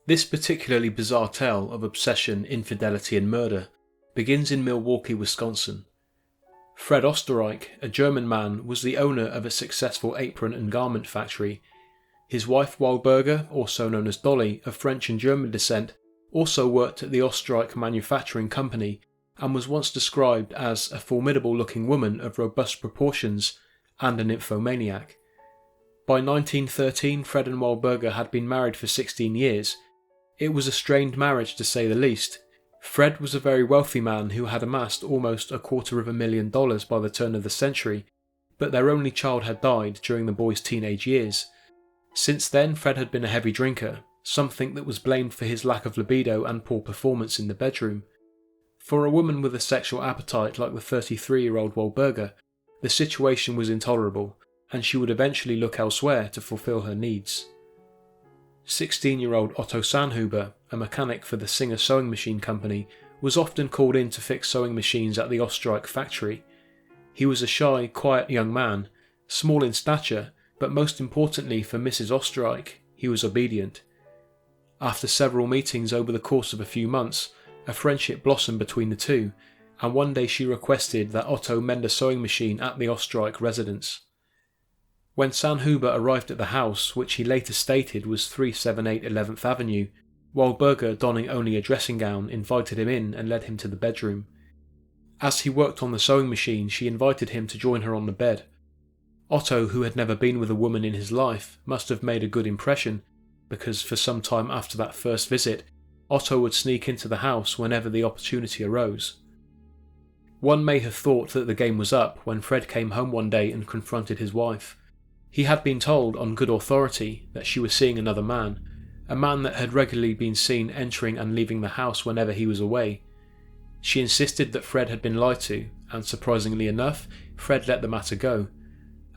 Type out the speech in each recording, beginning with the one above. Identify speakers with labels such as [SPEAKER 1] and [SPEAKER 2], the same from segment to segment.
[SPEAKER 1] This particularly bizarre tale of obsession, infidelity and murder begins in Milwaukee, Wisconsin. Fred Ostriker, a German man, was the owner of a successful apron and garment factory. His wife Walburga, also known as Dolly, of French and German descent, also worked at the Oesterreich manufacturing company and was once described as a formidable-looking woman of robust proportions and a nymphomaniac. By 1913, Fred and Walburga had been married for 16 years. It was a strained marriage to say the least. Fred was a very wealthy man who had amassed almost $250,000 by the turn of the century, but their only child had died during the boy's teenage years. Since then, Fred had been a heavy drinker, something that was blamed for his lack of libido and poor performance in the bedroom. For a woman with a sexual appetite like the 33-year-old Walburga, the situation was intolerable, and she would eventually look elsewhere to fulfill her needs. 16-year-old Otto Sanhuber, a mechanic for the Singer sewing machine company, was often called in to fix sewing machines at the Oesterreich factory. He was a shy, quiet young man, small in stature, but most importantly for Mrs. Oesterreich, he was obedient. After several meetings over the course of a few months, a friendship blossomed between the two, and one day she requested that Otto mend a sewing machine at the Oesterreich residence. When Sanhuber arrived at the house, which he later stated was 378 11th Avenue, Walburga, donning only a dressing gown, invited him in and led him to the bedroom. As he worked on the sewing machine, she invited him to join her on the bed. Otto, who had never been with a woman in his life, must have made a good impression, because for some time after that first visit, Otto would sneak into the house whenever the opportunity arose. One may have thought that the game was up when Fred came home one day and confronted his wife. He had been told on good authority that she was seeing another man, a man that had regularly been seen entering and leaving the house whenever he was away. She insisted that Fred had been lied to, and surprisingly enough, Fred let the matter go.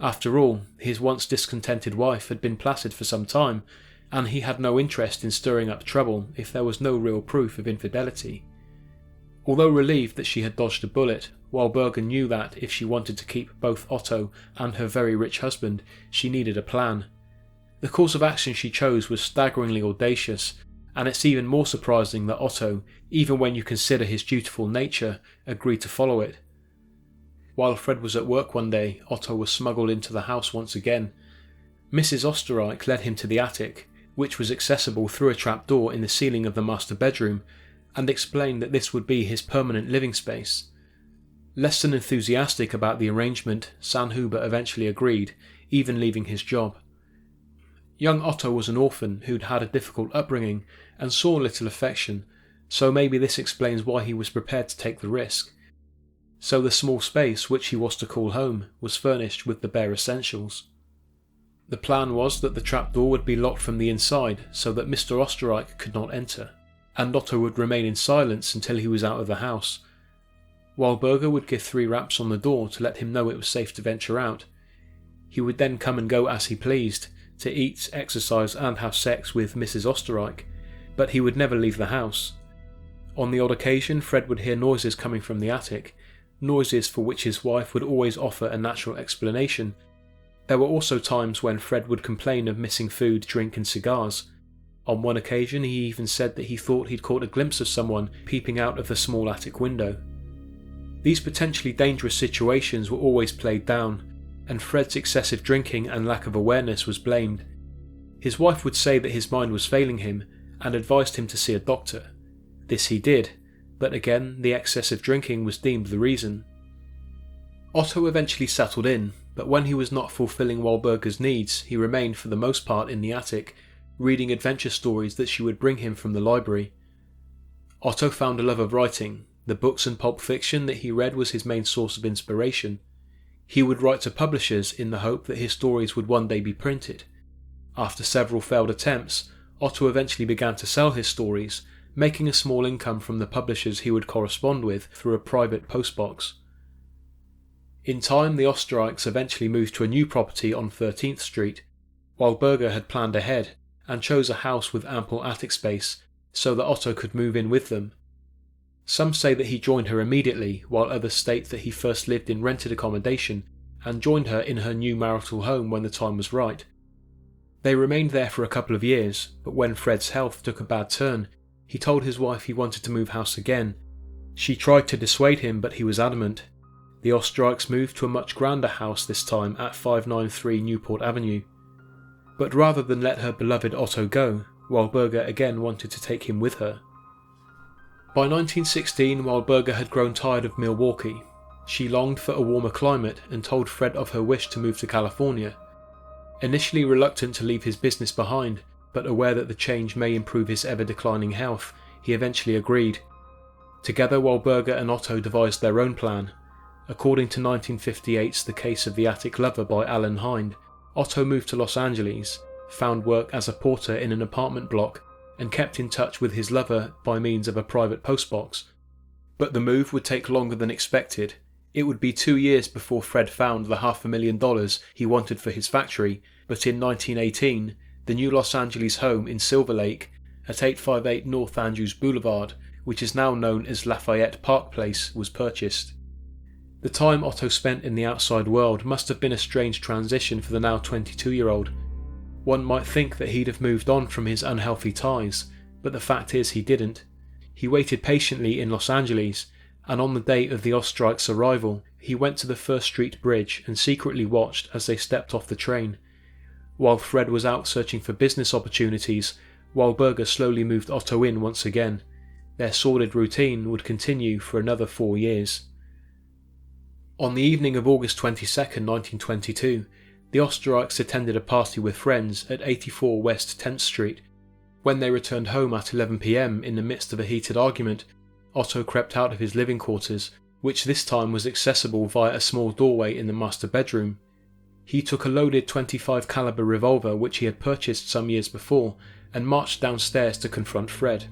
[SPEAKER 1] After all, his once discontented wife had been placid for some time, and he had no interest in stirring up trouble if there was no real proof of infidelity. Although relieved that she had dodged a bullet, Walburga knew that if she wanted to keep both Otto and her very rich husband, she needed a plan. The course of action she chose was staggeringly audacious, and it's even more surprising that Otto, even when you consider his dutiful nature, agreed to follow it. While Fred was at work one day, Otto was smuggled into the house once again. Mrs. Oesterreich led him to the attic, which was accessible through a trapdoor in the ceiling of the master bedroom, and explained that this would be his permanent living space. Less than enthusiastic about the arrangement, Sanhuber eventually agreed, even leaving his job. Young Otto was an orphan who'd had a difficult upbringing and saw little affection, so maybe this explains why he was prepared to take the risk. So the small space, which he was to call home, was furnished with the bare essentials. The plan was that the trapdoor would be locked from the inside so that Mr. Oesterreich could not enter, and Otto would remain in silence until he was out of the house. Walburga would give 3 raps on the door to let him know it was safe to venture out. He would then come and go as he pleased, to eat, exercise and have sex with Mrs. Oesterreich, but he would never leave the house. On the odd occasion, Fred would hear noises coming from the attic, noises for which his wife would always offer a natural explanation. There were also times when Fred would complain of missing food, drink and cigars. On one occasion he even said that he thought he'd caught a glimpse of someone peeping out of the small attic window. These potentially dangerous situations were always played down, and Fred's excessive drinking and lack of awareness was blamed. His wife would say that his mind was failing him and advised him to see a doctor. This he did, but again the excessive drinking was deemed the reason. Otto eventually settled in, but when he was not fulfilling Walburga's needs, he remained for the most part in the attic, reading adventure stories that she would bring him from the library. Otto found a love of writing. The books and pulp fiction that he read was his main source of inspiration. He would write to publishers in the hope that his stories would one day be printed. After several failed attempts, Otto eventually began to sell his stories, making a small income from the publishers he would correspond with through a private postbox. In time, the Oesterreichs eventually moved to a new property on 13th Street. Walburga had planned ahead and chose a house with ample attic space so that Otto could move in with them. Some say that he joined her immediately, while others state that he first lived in rented accommodation and joined her in her new marital home when the time was right. They remained there for a couple of years, but when Fred's health took a bad turn, he told his wife he wanted to move house again. She tried to dissuade him, but he was adamant. The Oesterreichs moved to a much grander house this time at 593 Newport Avenue. But rather than let her beloved Otto go, Walburga again wanted to take him with her. By 1916, Walburga had grown tired of Milwaukee. She longed for a warmer climate and told Fred of her wish to move to California. Initially reluctant to leave his business behind, but aware that the change may improve his ever-declining health, he eventually agreed. Together, Walburga and Otto devised their own plan. According to 1958's The Case of the Attic Lover by Alan Hind, Otto moved to Los Angeles, found work as a porter in an apartment block, and kept in touch with his lover by means of a private postbox. But the move would take longer than expected. It would be 2 years before Fred found the $500,000 he wanted for his factory, but in 1918, the new Los Angeles home in Silver Lake, at 858 North Andrews Boulevard, which is now known as Lafayette Park Place, was purchased. The time Otto spent in the outside world must have been a strange transition for the now 22-year-old. One might think that he'd have moved on from his unhealthy ties, but the fact is he didn't. He waited patiently in Los Angeles, and on the day of the Oesterreich's arrival, he went to the First Street Bridge and secretly watched as they stepped off the train. While Fred was out searching for business opportunities, Walburga slowly moved Otto in once again. Their sordid routine would continue for another 4 years. On the evening of August 22, 1922, the Oesterreichs attended a party with friends at 84 West 10th Street. When they returned home at 11 p.m. in the midst of a heated argument, Otto crept out of his living quarters, which this time was accessible via a small doorway in the master bedroom. He took a loaded .25 caliber revolver which he had purchased some years before and marched downstairs to confront Fred.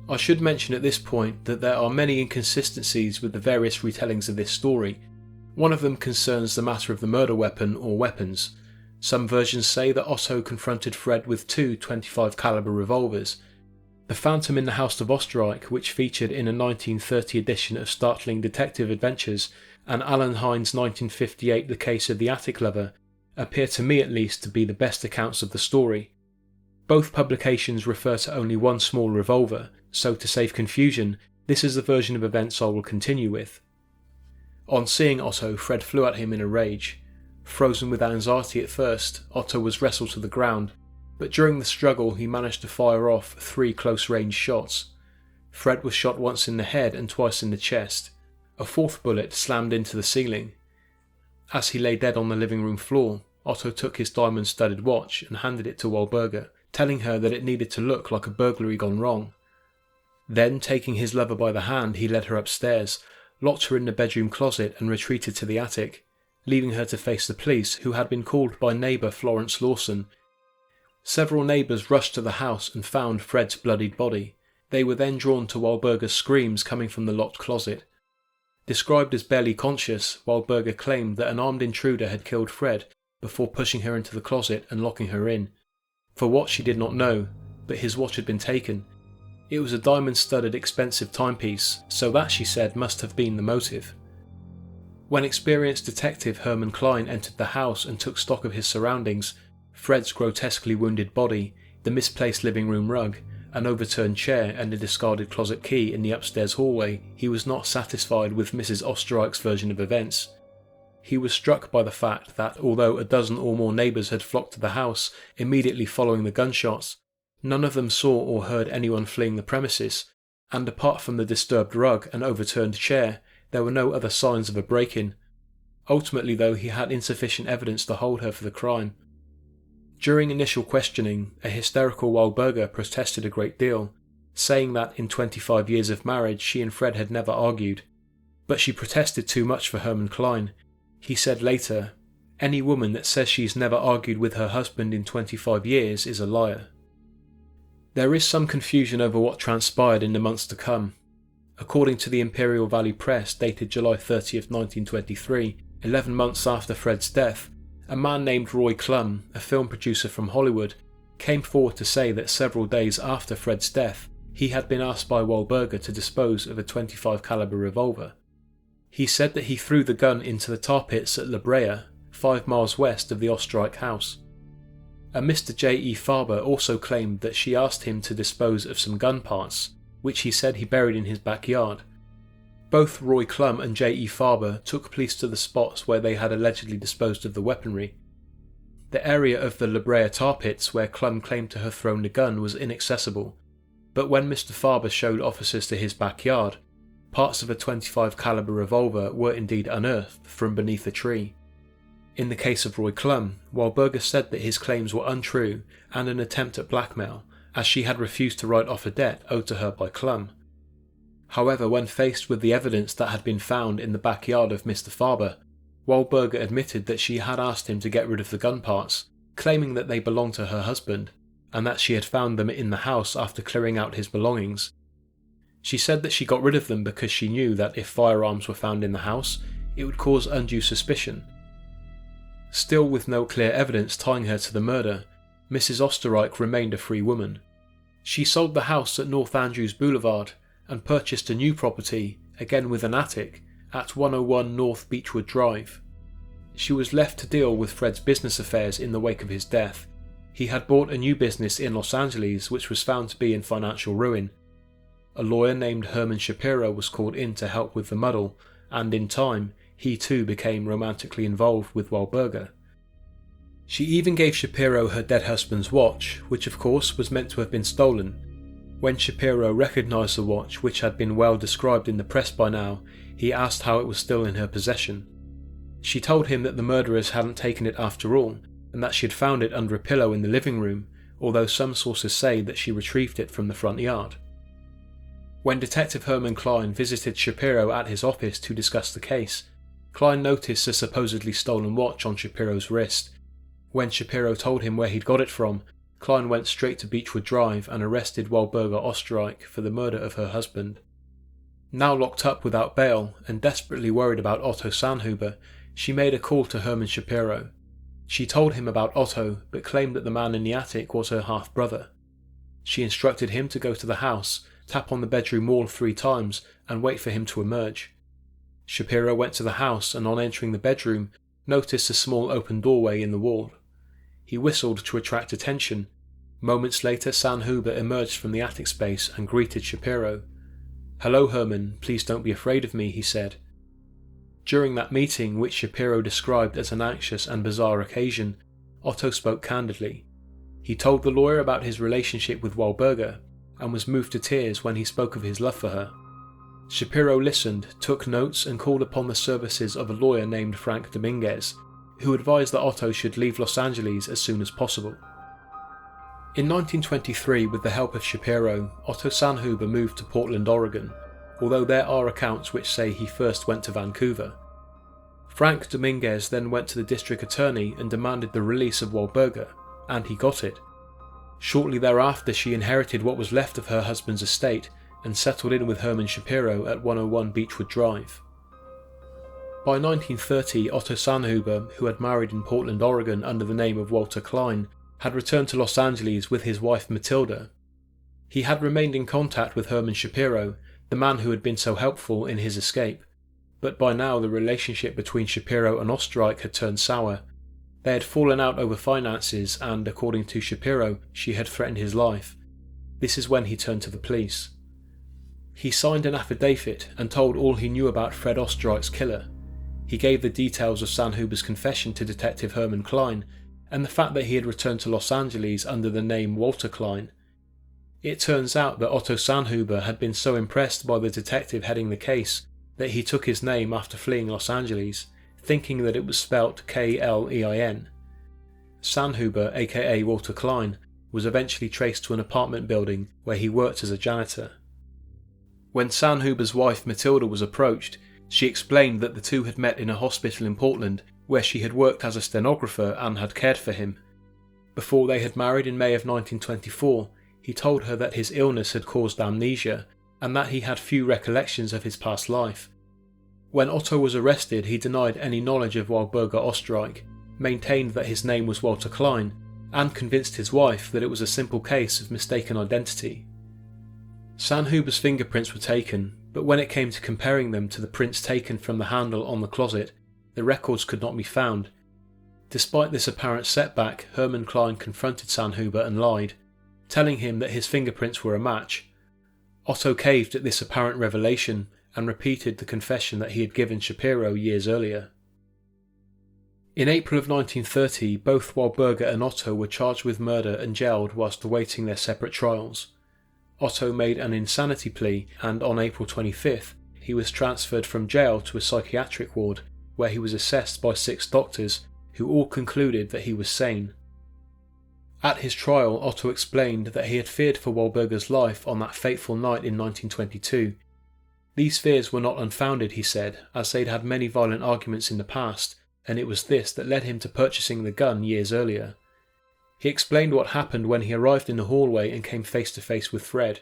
[SPEAKER 1] I should mention at this point that there are many inconsistencies with the various retellings of this story. One of them concerns the matter of the murder weapon or weapons. Some versions say that Otto confronted Fred with two .25 caliber revolvers. The Phantom in the House of Oesterreich, which featured in a 1930 edition of Startling Detective Adventures, and Alan Hind's 1958 The Case of the Attic Lover, appear to me at least to be the best accounts of the story. Both publications refer to only one small revolver, so to save confusion, this is the version of events I will continue with. On seeing Otto, Fred flew at him in a rage. Frozen with anxiety at first, Otto was wrestled to the ground, but during the struggle he managed to fire off 3 close-range shots. Fred was shot once in the head and twice in the chest. A 4th bullet slammed into the ceiling. As he lay dead on the living room floor, Otto took his diamond-studded watch and handed it to Walburga, telling her that it needed to look like a burglary gone wrong. Then, taking his lover by the hand, he led her upstairs, locked her in the bedroom closet and retreated to the attic, leaving her to face the police, who had been called by neighbour Florence Lawson. Several neighbours rushed to the house and found Fred's bloodied body. They were then drawn to Walburga's screams coming from the locked closet. Described as barely conscious, Walburga claimed that an armed intruder had killed Fred before pushing her into the closet and locking her in. For what she did not know, but his watch had been taken. It was a diamond-studded expensive timepiece, so that, she said, must have been the motive. When experienced detective Herman Klein entered the house and took stock of his surroundings, Fred's grotesquely wounded body, the misplaced living room rug, an overturned chair and a discarded closet key in the upstairs hallway, he was not satisfied with Mrs. Oesterreich's version of events. He was struck by the fact that although a dozen or more neighbours had flocked to the house immediately following the gunshots, none of them saw or heard anyone fleeing the premises, and apart from the disturbed rug and overturned chair, there were no other signs of a break-in. Ultimately, though, he had insufficient evidence to hold her for the crime. During initial questioning, a hysterical Walburga protested a great deal, saying that in 25 years of marriage she and Fred had never argued. But she protested too much for Herman Klein. He said later, "Any woman that says she's never argued with her husband in 25 years is a liar." There is some confusion over what transpired in the months to come. According to the Imperial Valley Press, dated July 30th, 1923, 11 months after Fred's death, a man named Roy Klum, a film producer from Hollywood, came forward to say that several days after Fred's death, he had been asked by Walburga to dispose of a .25 caliber revolver. He said that he threw the gun into the tar pits at La Brea, 5 miles west of the Oesterreich house. A Mr. J.E. Farber also claimed that she asked him to dispose of some gun parts, which he said he buried in his backyard. Both Roy Clum and J.E. Farber took police to the spots where they had allegedly disposed of the weaponry. The area of the La Brea tar pits where Clum claimed to have thrown the gun was inaccessible, but when Mr. Farber showed officers to his backyard, parts of a .25 caliber revolver were indeed unearthed from beneath a tree. In the case of Roy Clum, Walburga said that his claims were untrue and an attempt at blackmail, as she had refused to write off a debt owed to her by Clum. However, when faced with the evidence that had been found in the backyard of Mr. Farber, Walburga admitted that she had asked him to get rid of the gun parts, claiming that they belonged to her husband, and that she had found them in the house after clearing out his belongings. She said that she got rid of them because she knew that if firearms were found in the house, it would cause undue suspicion. Still with no clear evidence tying her to the murder, Mrs. Oesterreich remained a free woman. She sold the house at North Andrews Boulevard and purchased a new property, again with an attic, at 101 North Beechwood Drive. She was left to deal with Fred's business affairs in the wake of his death. He had bought a new business in Los Angeles which was found to be in financial ruin. A lawyer named Herman Shapiro was called in to help with the muddle, and in time, he too became romantically involved with Walburga. She even gave Shapiro her dead husband's watch, which of course was meant to have been stolen. When Shapiro recognised the watch, which had been well described in the press by now, he asked how it was still in her possession. She told him that the murderers hadn't taken it after all, and that she had found it under a pillow in the living room, although some sources say that she retrieved it from the front yard. When Detective Herman Klein visited Shapiro at his office to discuss the case, Klein noticed a supposedly stolen watch on Shapiro's wrist. When Shapiro told him where he'd got it from, Klein went straight to Beechwood Drive and arrested Walburga Oesterreich for the murder of her husband. Now locked up without bail and desperately worried about Otto Sanhuber, she made a call to Herman Shapiro. She told him about Otto, but claimed that the man in the attic was her half-brother. She instructed him to go to the house, tap on the bedroom wall 3 times, and wait for him to emerge. Shapiro went to the house and on entering the bedroom, noticed a small open doorway in the wall. He whistled to attract attention. Moments later, Sanhuber emerged from the attic space and greeted Shapiro. "Hello, Herman, please don't be afraid of me," he said. During that meeting, which Shapiro described as an anxious and bizarre occasion, Otto spoke candidly. He told the lawyer about his relationship with Walburga, and was moved to tears when he spoke of his love for her. Shapiro listened, took notes, and called upon the services of a lawyer named Frank Dominguez, who advised that Otto should leave Los Angeles as soon as possible. In 1923, with the help of Shapiro, Otto Sanhuber moved to Portland, Oregon, although there are accounts which say he first went to Vancouver. Frank Dominguez then went to the district attorney and demanded the release of Walburga, and he got it. Shortly thereafter, she inherited what was left of her husband's estate and settled in with Herman Shapiro at 101 Beechwood Drive. By 1930, Otto Sanhuber, who had married in Portland, Oregon under the name of Walter Klein, had returned to Los Angeles with his wife Matilda. He had remained in contact with Herman Shapiro, the man who had been so helpful in his escape, but by now the relationship between Shapiro and Oesterreich had turned sour. They had fallen out over finances and, according to Shapiro, she had threatened his life. This is when he turned to the police. He signed an affidavit and told all he knew about Fred Ostriker's killer. He gave the details of Sanhuber's confession to Detective Herman Klein and the fact that he had returned to Los Angeles under the name Walter Klein. It turns out that Otto Sanhuber had been so impressed by the detective heading the case that he took his name after fleeing Los Angeles, thinking that it was spelt Klein. Sanhuber, aka Walter Klein, was eventually traced to an apartment building where he worked as a janitor. When Sanhuber's wife Matilda was approached, she explained that the two had met in a hospital in Portland where she had worked as a stenographer and had cared for him. Before they had married in May of 1924, he told her that his illness had caused amnesia and that he had few recollections of his past life. When Otto was arrested, he denied any knowledge of Walburga Oesterreich, maintained that his name was Walter Klein, and convinced his wife that it was a simple case of mistaken identity. Sanhuber's fingerprints were taken, but when it came to comparing them to the prints taken from the handle on the closet, the records could not be found. Despite this apparent setback, Hermann Klein confronted Sanhuber and lied, telling him that his fingerprints were a match. Otto caved at this apparent revelation and repeated the confession that he had given Shapiro years earlier. In April of 1930, both Walburga and Otto were charged with murder and jailed whilst awaiting their separate trials. Otto made an insanity plea, and on April 25th, he was transferred from jail to a psychiatric ward where he was assessed by 6 doctors who all concluded that he was sane. At his trial, Otto explained that he had feared for Walburga's life on that fateful night in 1922. These fears were not unfounded, he said, as they'd had many violent arguments in the past, and it was this that led him to purchasing the gun years earlier. He explained what happened when he arrived in the hallway and came face to face with Fred.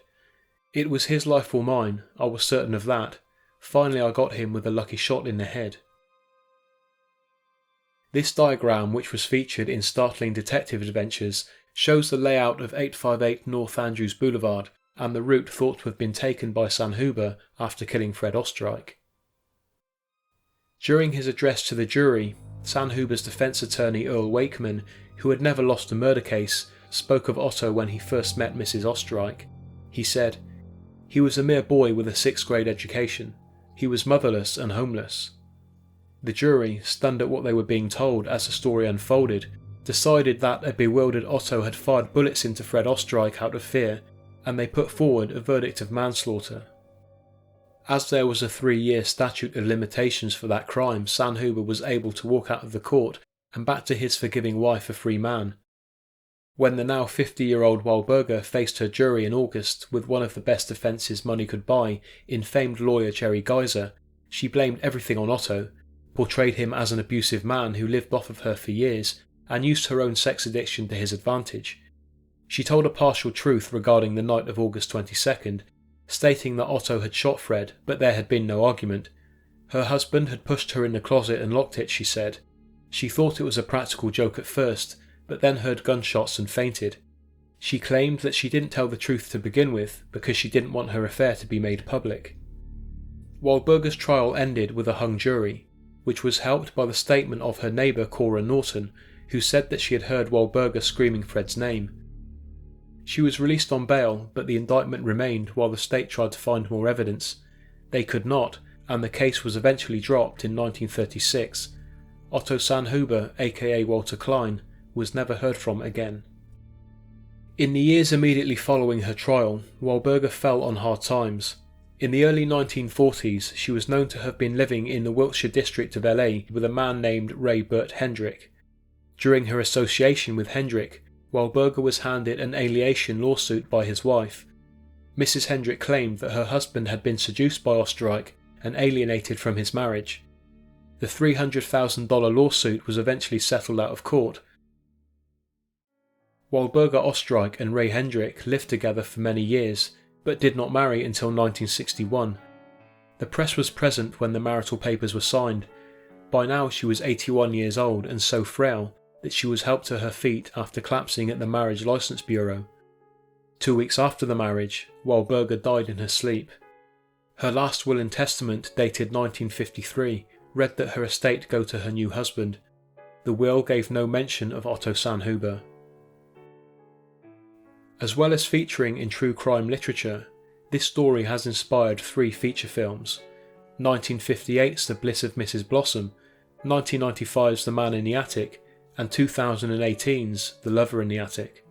[SPEAKER 1] It was his life or mine, I was certain of that. Finally I got him with a lucky shot in the head. This diagram, which was featured in Startling Detective Adventures, shows the layout of 858 North Andrews Boulevard and the route thought to have been taken by Sanhuber after killing Fred Ostriker. During his address to the jury, Sanhuber's defence attorney Earl Wakeman, who had never lost a murder case, spoke of Otto when he first met Mrs. Oesterreich. He said, "He was a mere boy with a 6th grade education. He was motherless and homeless." The jury, stunned at what they were being told as the story unfolded, decided that a bewildered Otto had fired bullets into Fred Ostriker out of fear, and they put forward a verdict of manslaughter. As there was a 3-year statute of limitations for that crime, Sanhuber was able to walk out of the court and back to his forgiving wife a free man. When the now 50-year-old Walburga faced her jury in August with one of the best defences money could buy in famed lawyer Jerry Geyser, she blamed everything on Otto, portrayed him as an abusive man who lived off of her for years, and used her own sex addiction to his advantage. She told a partial truth regarding the night of August 22nd, stating that Otto had shot Fred, but there had been no argument. Her husband had pushed her in the closet and locked it, she said. She thought it was a practical joke at first, but then heard gunshots and fainted. She claimed that she didn't tell the truth to begin with because she didn't want her affair to be made public. Walburga's trial ended with a hung jury, which was helped by the statement of her neighbour Cora Norton, who said that she had heard Walburga screaming Fred's name. She was released on bail, but the indictment remained while the state tried to find more evidence. They could not, and the case was eventually dropped in 1936. Otto Sanhuber, aka Walter Klein, was never heard from again. In the years immediately following her trial, Walburga fell on hard times. In the early 1940s, she was known to have been living in the Wiltshire district of LA with a man named Ray Burt Hendrick. During her association with Hendrick, Walburga was handed an alienation lawsuit by his wife. Mrs. Hendrick claimed that her husband had been seduced by Oesterreich and alienated from his marriage. The $300,000 lawsuit was eventually settled out of court. Walburga Oesterreich and Ray Hendrick lived together for many years, but did not marry until 1961. The press was present when the marital papers were signed. By now she was 81 years old and so frail that she was helped to her feet after collapsing at the Marriage License Bureau. 2 weeks after the marriage, Walburga died in her sleep. Her last will and testament, dated 1953, read that her estate go to her new husband. The will gave no mention of Otto Sanhuber. As well as featuring in true crime literature, this story has inspired 3 feature films: 1958's The Bliss of Mrs. Blossom, 1995's The Man in the Attic, and 2018's The Lover in the Attic.